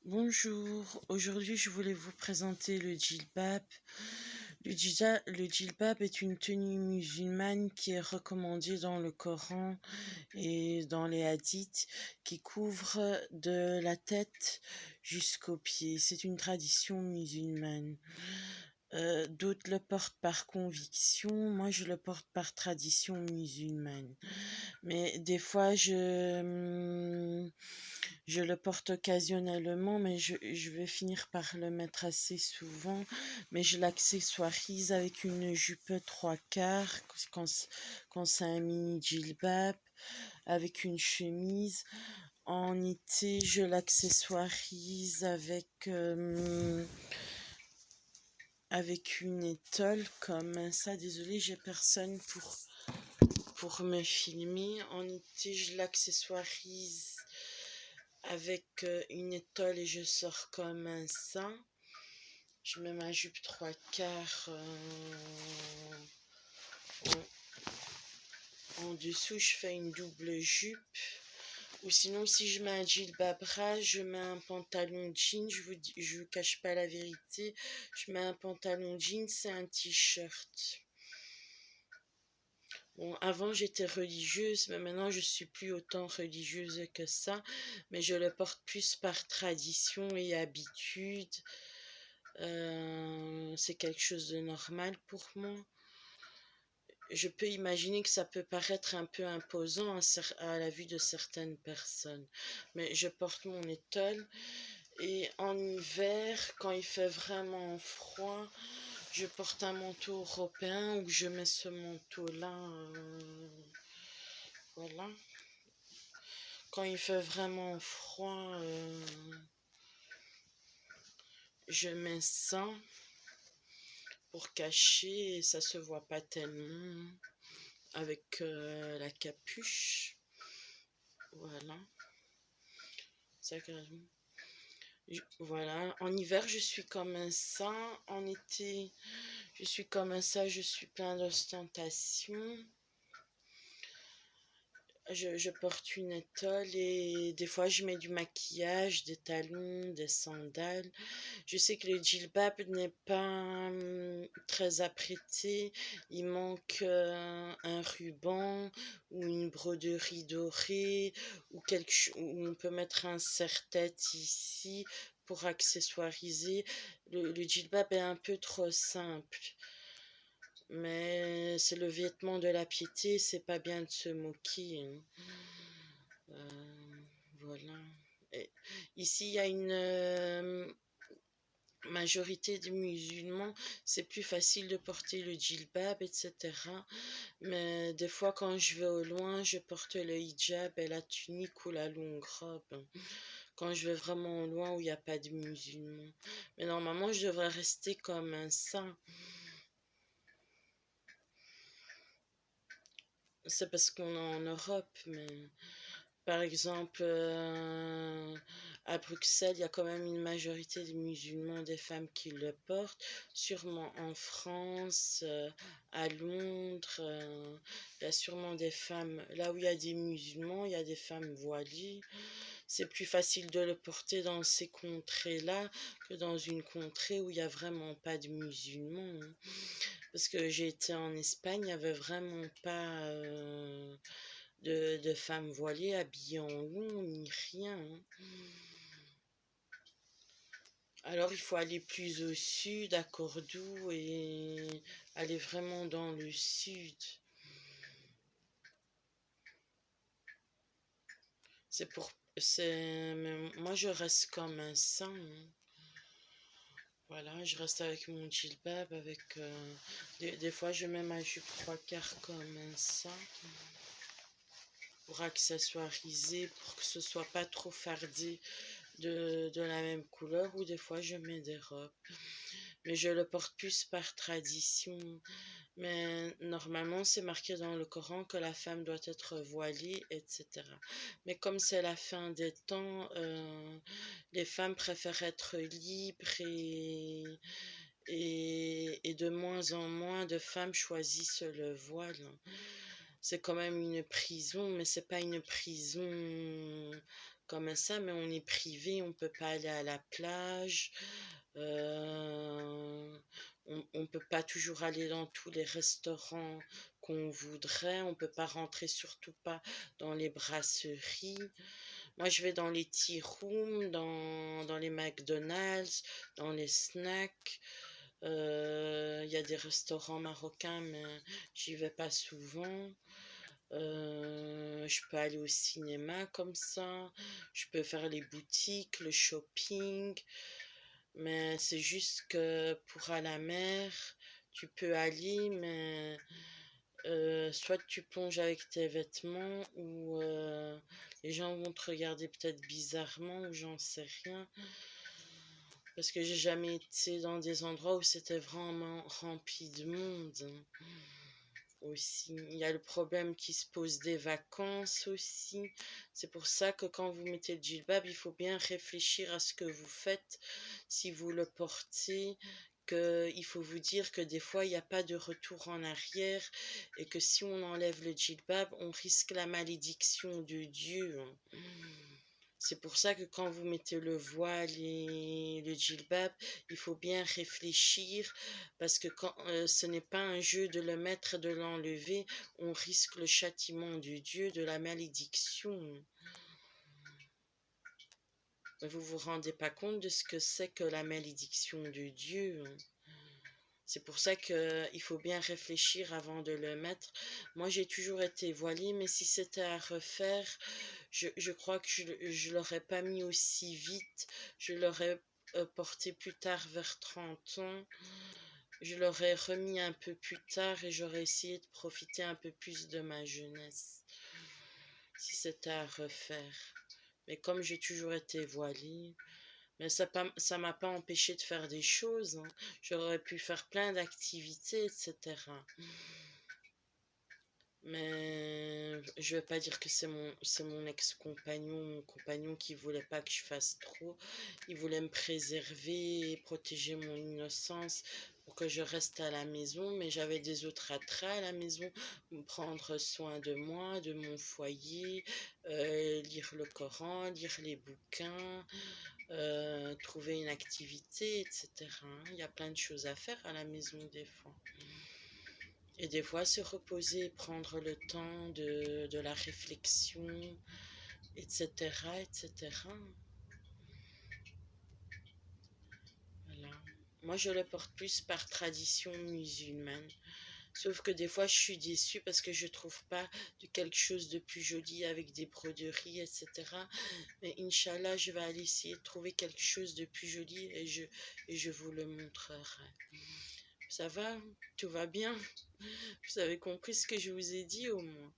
Bonjour, aujourd'hui je voulais vous présenter le djilbab. Le djilbab est une tenue musulmane qui est recommandée dans le Coran et dans les hadiths, qui couvre de la tête jusqu'aux pieds. C'est une tradition musulmane. D'autres le portent par conviction, moi je le porte par tradition musulmane. Mais des fois je le porte occasionnellement, mais je vais finir par le mettre assez souvent. Mais je l'accessoirise avec une jupe 3/4 quand c'est un mini djilbab, avec une chemise. En été, je l'accessoirise avec une étole comme ça. Désolée, j'ai personne pour me filmer. En été, je l'accessoirise avec une étole et je sors comme ça. Je mets ma jupe 3/4 en dessous. Je fais une double jupe. Ou sinon, si je mets un djilbab ras, je mets un pantalon jean. Je vous cache pas la vérité. Je mets un pantalon jean, c'est un t-shirt. Bon, avant j'étais religieuse, mais maintenant je suis plus autant religieuse que ça. Mais je le porte plus par tradition et habitude. C'est quelque chose de normal pour moi. Je peux imaginer que ça peut paraître un peu imposant à la vue de certaines personnes. Mais je porte mon étole. Et en hiver, quand il fait vraiment froid, je porte un manteau européen où je mets ce manteau-là. Voilà. Quand il fait vraiment froid, je mets ça pour cacher et ça se voit pas tellement avec la capuche. Voilà. Voilà. En hiver, je suis comme ça. En été, je suis comme ça. Je suis plein d'ostentation. Je porte une étole et des fois je mets du maquillage, des talons, des sandales. Je sais que le djilbab n'est pas très apprêté. Il manque un ruban ou une broderie dorée ou où on peut mettre un serre-tête ici pour accessoiriser. Le djilbab est un peu trop simple. Mais c'est le vêtement de la piété, c'est pas bien de se moquer. Voilà. Et ici, il y a une majorité de musulmans, c'est plus facile de porter le djilbab, etc. Mais des fois, quand je vais au loin, je porte le hijab et la tunique ou la longue robe. Quand je vais vraiment au loin où il n'y a pas de musulmans. Mais normalement, je devrais rester comme un saint. C'est parce qu'on est en Europe, mais par exemple, à Bruxelles, il y a quand même une majorité de musulmans, des femmes qui le portent. Sûrement en France, à Londres, il y a sûrement des femmes. Là où il y a des musulmans, il y a des femmes voilées. C'est plus facile de le porter dans ces contrées-là que dans une contrée où il n'y a vraiment pas de musulmans. Parce que j'ai été en Espagne, il n'y avait vraiment pas de femmes voilées habillées en long, ni rien. Alors il faut aller plus au sud, à Cordoue, et aller vraiment dans le sud. Moi je reste comme un saint. Voilà, je reste avec mon djilbab, des fois je mets ma jupe 3/4 comme ça pour accessoiriser, pour que ce soit pas trop fardé de la même couleur, ou des fois je mets des robes. Mais je le porte plus par tradition. Mais normalement, c'est marqué dans le Coran que la femme doit être voilée, etc. Mais comme c'est la fin des temps, les femmes préfèrent être libres et de moins en moins de femmes choisissent le voile. C'est quand même une prison, mais c'est pas une prison comme ça, mais on est privé, on peut pas aller à la plage, on peut pas toujours aller dans tous les restaurants qu'on voudrait, on peut pas rentrer, surtout pas dans les brasseries. Moi, je vais dans les tea rooms, dans les McDonald's, dans les snacks. Il y a des restaurants marocains, mais j'y vais pas souvent. Je peux aller au cinéma comme ça. Je peux faire les boutiques, le shopping. Mais c'est juste que pour à la mer, tu peux aller, mais soit tu plonges avec tes vêtements ou les gens vont te regarder peut-être bizarrement ou j'en sais rien. Parce que j'ai jamais été dans des endroits où c'était vraiment rempli de monde aussi. Il y a le problème qui se pose des vacances aussi. C'est pour ça que quand vous mettez le djellab, il faut bien réfléchir à ce que vous faites. Si vous le portez, il faut vous dire que des fois, il n'y a pas de retour en arrière et que si on enlève le djellab, on risque la malédiction de Dieu. C'est pour ça que quand vous mettez le voile et le djellab, il faut bien réfléchir parce que ce n'est pas un jeu de le mettre et de l'enlever, on risque le châtiment de Dieu, de la malédiction. Vous vous rendez pas compte de ce que c'est que la malédiction de Dieu. C'est pour ça qu'il faut bien réfléchir avant de le mettre. Moi, j'ai toujours été voilée, mais si c'était à refaire, je crois que je l'aurais pas mis aussi vite. Je l'aurais porté plus tard vers 30 ans. Je l'aurais remis un peu plus tard et j'aurais essayé de profiter un peu plus de ma jeunesse. Si c'était à refaire. Mais comme j'ai toujours été voilée, mais ça m'a pas empêché de faire des choses, hein. J'aurais pu faire plein d'activités, etc. Mais je vais pas dire que c'est mon ex-compagnon, mon compagnon qui voulait pas que je fasse trop. Il voulait me préserver et protéger mon innocence pour que je reste à la maison. Mais j'avais des autres attraits à la maison, prendre soin de moi, de mon foyer, lire le Coran, lire les bouquins, trouver une activité, etc. Il y a plein de choses à faire à la maison des fois. Et des fois, se reposer, prendre le temps de la réflexion, etc., etc. Voilà. Moi, je le porte plus par tradition musulmane. Sauf que des fois, je suis déçue parce que je trouve pas de quelque chose de plus joli avec des broderies, etc. Mais Inch'Allah, je vais aller essayer de trouver quelque chose de plus joli et je vous le montrerai. Ça va? Tout va bien? Vous avez compris ce que je vous ai dit au moins?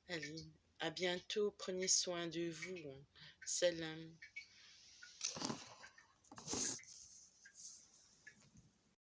Allez, à bientôt, prenez soin de vous. Salam.